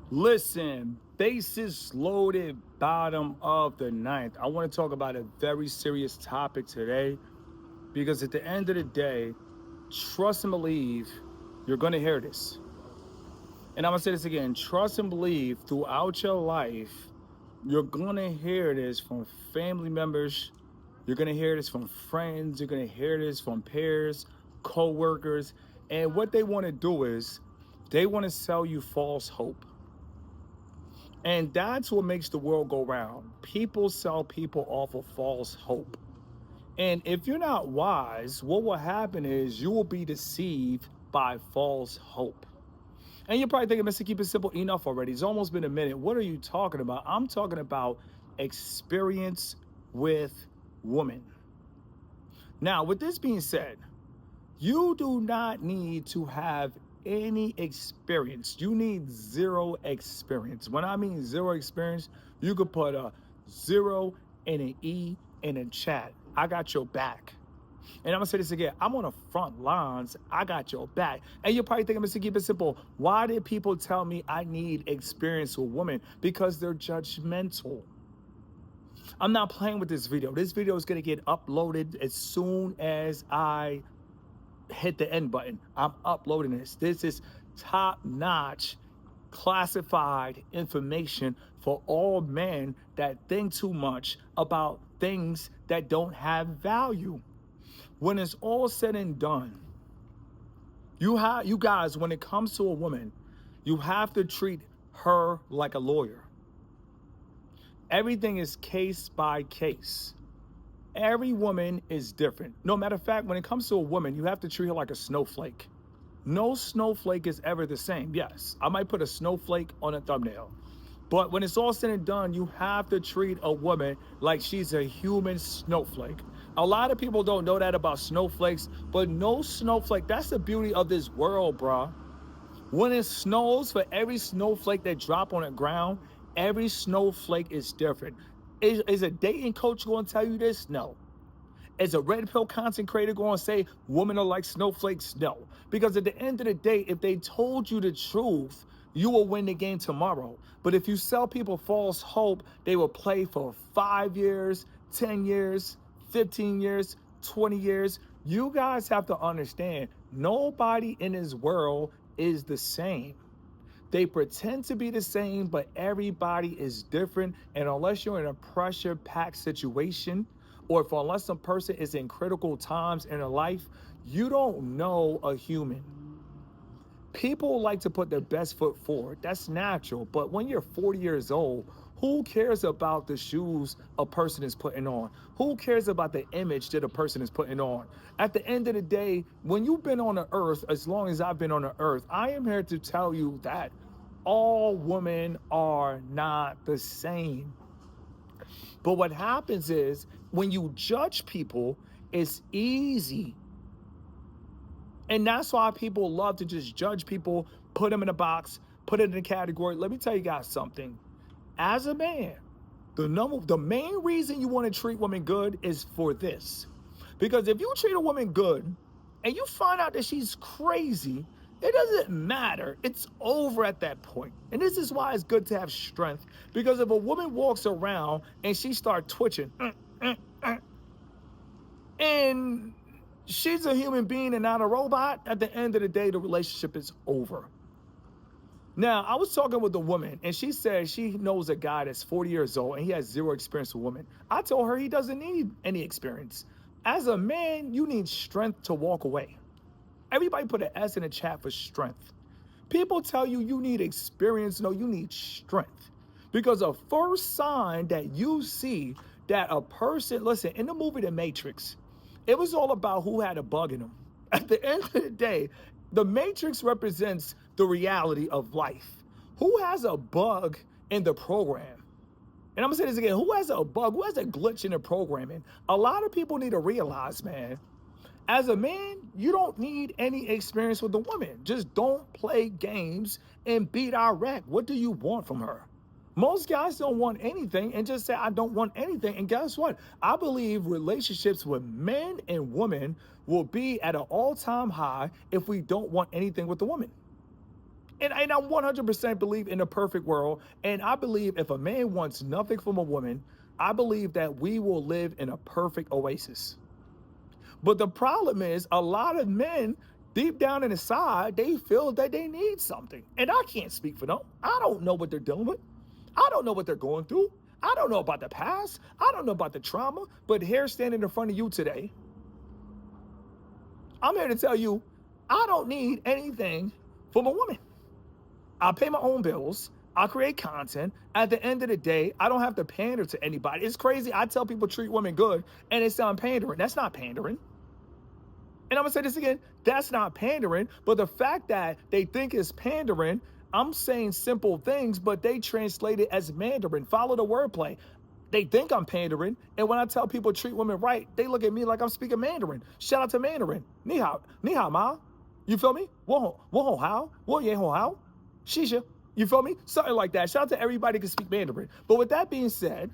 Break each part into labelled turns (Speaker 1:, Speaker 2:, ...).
Speaker 1: Listen, bases loaded, bottom of the ninth. I want to talk about a very serious topic today because at the end of the day, trust and believe you're going to hear this. And I'm going to say this again, trust and believe throughout your life, you're going to hear this from family members. You're going to hear this from friends. You're going to hear this from peers, co-workers. And what they want to do is they want to sell you false hope. And that's what makes the world go round. People sell people off of false hope. And if you're not wise, what will happen is you will be deceived by false hope. And you're probably thinking, Mr. Keep It Simple, enough already. It's almost been a minute. What are you talking about? I'm talking about experience with women. Now, with this being said, you do not need to have any experience. You need zero experience. When I mean zero experience, you could put a zero and an E in a chat. I got your back. And I'm gonna say this again. I'm on the front lines. I got your back. And you're probably thinking, Mr. Keep It Simple, why did people tell me I need experience with women? Because they're judgmental. I'm not playing with this video. This video is gonna get uploaded as soon as I hit the end button. I'm uploading this. This is top-notch classified information for all men that think too much about things that don't have value. When it's all said and done, you guys, when it comes to a woman, you have to treat her like a lawyer. Everything is case by case. Every woman is different. No matter of fact, when it comes to a woman, you have to treat her like a snowflake. No snowflake is ever the same. Yes, I might put a snowflake on a thumbnail. But when it's all said and done, you have to treat a woman like she's a human snowflake. A lot of people don't know that about snowflakes, but no snowflake, that's the beauty of this world, bruh. When it snows, for every snowflake that drop on the ground, every snowflake is different. Is a dating coach going to tell you this? No. Is a red pill content creator going to say women are like snowflakes? No. Because at the end of the day, if they told you the truth, you will win the game tomorrow. But if you sell people false hope, they will play for 5 years, 10 years, 15 years, 20 years. You guys have to understand, nobody in this world is the same. They pretend to be the same, but everybody is different. And unless you're in a pressure-packed situation, or if unless some person is in critical times in their life, you don't know a human. People like to put their best foot forward. That's natural. But when you're 40 years old, who cares about the shoes a person is putting on? Who cares about the image that a person is putting on? At the end of the day, when you've been on the earth, as long as I've been on the earth, I am here to tell you that all women are not the same. But what happens is when you judge people, it's easy. And that's why people love to just judge people, put them in a box, put it in a category. Let me tell you guys something. As a man, the main reason you want to treat women good is for this. Because if you treat a woman good and you find out that she's crazy, it doesn't matter. It's over at that point. And this is why it's good to have strength. Because if a woman walks around and she starts twitching, and she's a human being and not a robot, at the end of the day, the relationship is over. Now, I was talking with a woman, and she said she knows a guy that's 40 years old, and he has zero experience with women. I told her he doesn't need any experience. As a man, you need strength to walk away. Everybody put an S in the chat for strength. People tell you you need experience. No, you need strength. Because the first sign that you see that a person, listen, in the movie The Matrix, it was all about who had a bug in them. At the end of the day, the Matrix represents the reality of life. Who has a bug in the program? And I'm gonna say this again, who has a bug? Who has a glitch in the programming? A lot of people need to realize, man, as a man, you don't need any experience with a woman. Just don't play games and be direct. What do you want from her? Most guys don't want anything and just say, I don't want anything. And guess what? I believe relationships with men and women will be at an all-time high if we don't want anything with the woman. And I 100% believe in a perfect world. And I believe if a man wants nothing from a woman, I believe that we will live in a perfect oasis. But the problem is, a lot of men, deep down inside, they feel that they need something. And I can't speak for them. I don't know what they're dealing with. I don't know what they're going through. I don't know about the past. I don't know about the trauma. But here, standing in front of you today, I'm here to tell you, I don't need anything from a woman. I pay my own bills. I create content. At the end of the day, I don't have to pander to anybody. It's crazy. I tell people treat women good and they say I'm pandering. That's not pandering. And I'm gonna say this again, that's not pandering. But the fact that they think it's pandering, I'm saying simple things, but they translate it as Mandarin. Follow the wordplay. They think I'm pandering, and when I tell people treat women right, they look at me like I'm speaking Mandarin. Shout out to Mandarin. Ni hao ma. You feel me? Wo hao, wo ye ho hao. Shisha. You feel me? Something like that. Shout out to everybody who can speak Mandarin. But with that being said,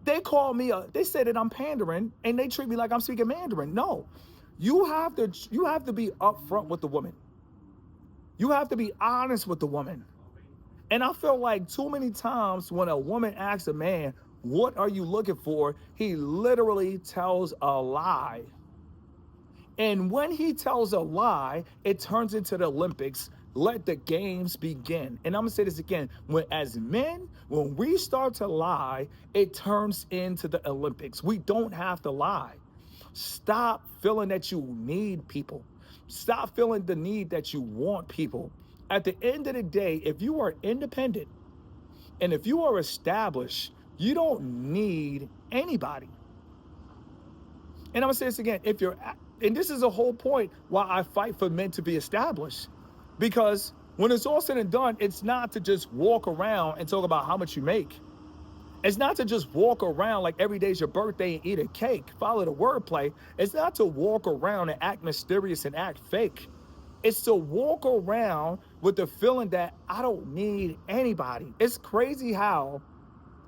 Speaker 1: they call me they say that I'm pandering and they treat me like I'm speaking Mandarin. No. You have to be upfront with the woman. You have to be honest with the woman. And I feel like too many times when a woman asks a man, what are you looking for? He literally tells a lie. And when he tells a lie, it turns into the Olympics. Let the games begin. And I'm gonna say this again. As men, when we start to lie, it turns into the Olympics. We don't have to lie. Stop feeling that you need people. Stop feeling the need that you want people. At the end of the day, if you are independent and if you are established, you don't need anybody. And I'm gonna say this again, and this is a whole point why I fight for men to be established. Because when it's all said and done, it's not to just walk around and talk about how much you make. It's not to just walk around like every day's your birthday and eat a cake, follow the wordplay. It's not to walk around and act mysterious and act fake. It's to walk around with the feeling that I don't need anybody. It's crazy how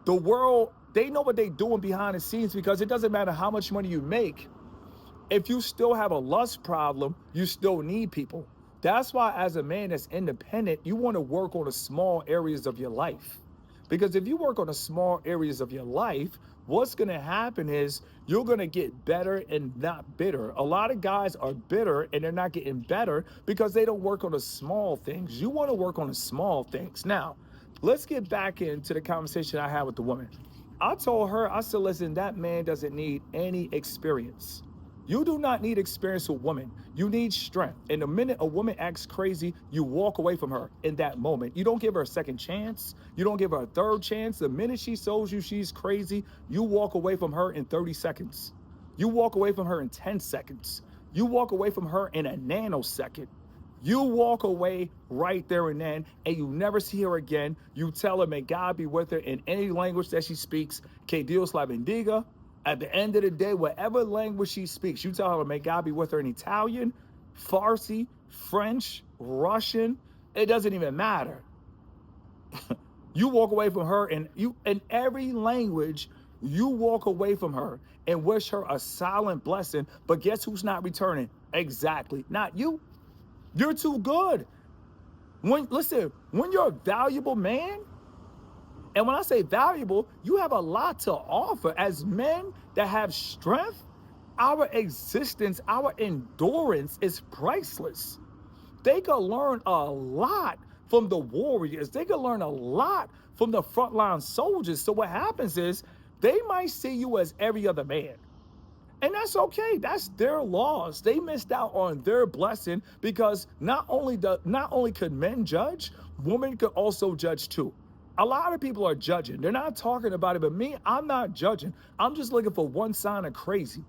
Speaker 1: the world, they know what they're doing behind the scenes, because it doesn't matter how much money you make. If you still have a lust problem, you still need people. That's why as a man that's independent, you want to work on the small areas of your life. Because if you work on the small areas of your life, what's going to happen is you're going to get better and not bitter. A lot of guys are bitter and they're not getting better because they don't work on the small things. You want to work on the small things. Now, let's get back into the conversation I had with the woman. I told her, I said, listen, that man doesn't need any experience. You do not need experience with women. You need strength. And the minute a woman acts crazy, you walk away from her in that moment. You don't give her a second chance. You don't give her a third chance. The minute she shows you she's crazy, you walk away from her in 30 seconds. You walk away from her in 10 seconds. You walk away from her in a nanosecond. You walk away right there and then, and you never see her again. You tell her, may God be with her in any language that she speaks. Que Dios la bendiga. At the end of the day, whatever language she speaks, you tell her, may God be with her in Italian, Farsi, French, Russian. It doesn't even matter. You walk away from her and in every language, you walk away from her and wish her a silent blessing. But guess who's not returning? Exactly. Not you. You're too good. Listen, when you're a valuable man, and when I say valuable, you have a lot to offer. As men that have strength, our existence, our endurance is priceless. They could learn a lot from the warriors. They could learn a lot from the frontline soldiers. So what happens is they might see you as every other man. And that's okay. That's their laws. They missed out on their blessing, because not only could men judge, women could also judge too. A lot of people are judging. They're not talking about it, but me, I'm not judging. I'm just looking for one sign of crazy.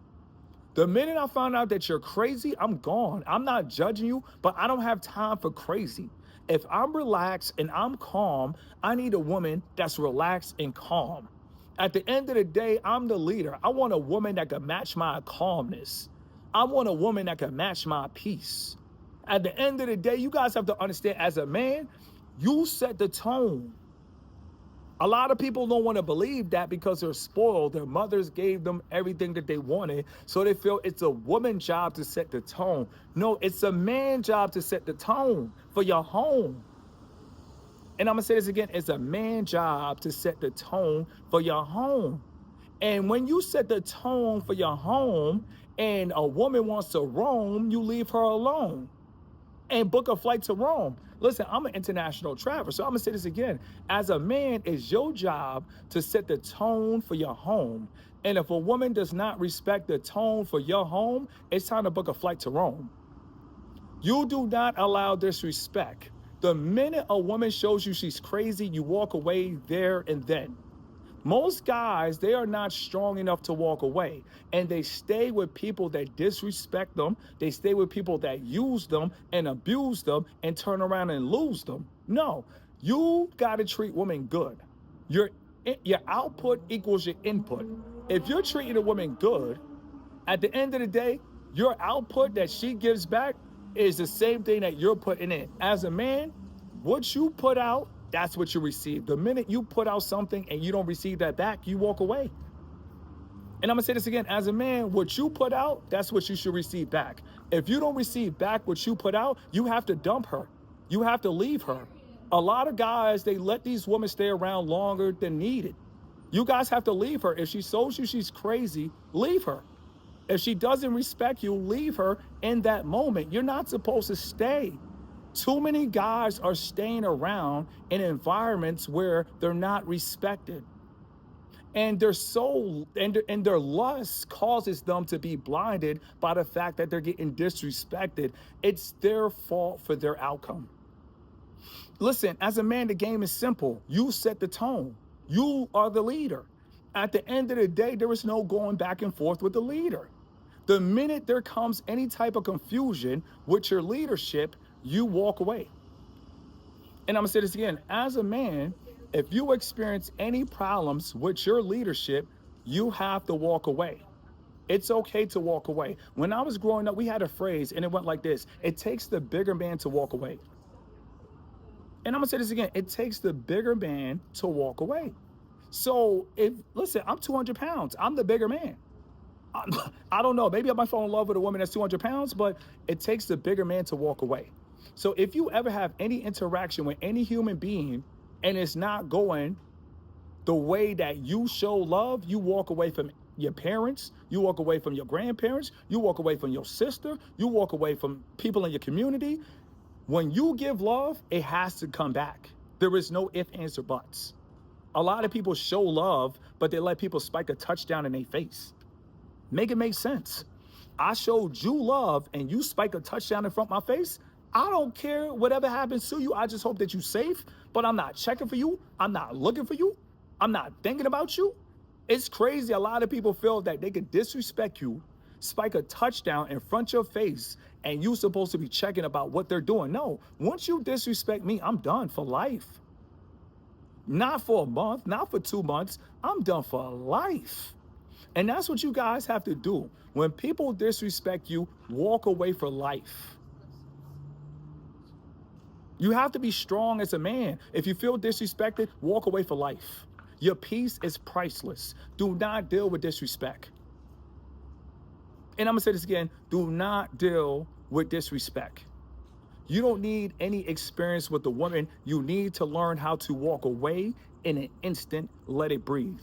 Speaker 1: The minute I find out that you're crazy, I'm gone. I'm not judging you, but I don't have time for crazy. If I'm relaxed and I'm calm, I need a woman that's relaxed and calm. At the end of the day, I'm the leader. I want a woman that can match my calmness. I want a woman that can match my peace. At the end of the day, you guys have to understand, as a man, you set the tone. A lot of people don't want to believe that because they're spoiled. Their mothers gave them everything that they wanted. So they feel it's a woman's job to set the tone. No, it's a man's job to set the tone for your home. And I'm going to say this again. It's a man's job to set the tone for your home. And when you set the tone for your home and a woman wants to roam, you leave her alone and book a flight to Rome. Listen, I'm an international traveler, so I'm gonna say this again. As a man, it's your job to set the tone for your home. And if a woman does not respect the tone for your home, it's time to book a flight to Rome. You do not allow disrespect. The minute a woman shows you she's crazy, you walk away there and then. Most guys, they are not strong enough to walk away, and they stay with people that disrespect them. They stay with people that use them and abuse them and turn around and lose them. No, you got to treat women good. Your output equals your input. If you're treating a woman good, at the end of the day, your output that she gives back is the same thing that you're putting in. As a man, what you put out, that's what you receive. The minute you put out something and you don't receive that back, you walk away. And I'm gonna say this again, as a man, what you put out, that's what you should receive back. If you don't receive back what you put out, you have to dump her. You have to leave her. A lot of guys, they let these women stay around longer than needed. You guys have to leave her. If she shows you she's crazy, leave her. If she doesn't respect you, leave her in that moment. You're not supposed to stay. Too many guys are staying around in environments where they're not respected. And their soul and their lust causes them to be blinded by the fact that they're getting disrespected. It's their fault for their outcome. Listen, as a man, the game is simple. You set the tone. You are the leader. At the end of the day, there is no going back and forth with the leader. The minute there comes any type of confusion with your leadership, you walk away. And I'm gonna say this again, as a man, if you experience any problems with your leadership, you have to walk away. It's okay to walk away. When I was growing up, we had a phrase and it went like this: it takes the bigger man to walk away. And I'm gonna say this again, it takes the bigger man to walk away. So listen, I'm 200 pounds, I'm the bigger man. I don't know, maybe I might fall in love with a woman that's 200 pounds, but it takes the bigger man to walk away. So if you ever have any interaction with any human being and it's not going the way that you show love, you walk away from your parents, you walk away from your grandparents, you walk away from your sister, you walk away from people in your community. When you give love, it has to come back. There is no ifs, ands, or buts. A lot of people show love, but they let people spike a touchdown in their face. Make it make sense. I showed you love and you spike a touchdown in front of my face. I don't care whatever happens to you. I just hope that you're safe, but I'm not checking for you. I'm not looking for you. I'm not thinking about you. It's crazy. A lot of people feel that they can disrespect you, spike a touchdown in front of your face, and you're supposed to be checking about what they're doing. No, once you disrespect me, I'm done for life. Not for a month, not for 2 months. I'm done for life. And that's what you guys have to do. When people disrespect you, walk away for life. You have to be strong as a man. If you feel disrespected, walk away for life. Your peace is priceless. Do not deal with disrespect. And I'm gonna say this again, do not deal with disrespect. You don't need any experience with the woman. You need to learn how to walk away in an instant, let it breathe.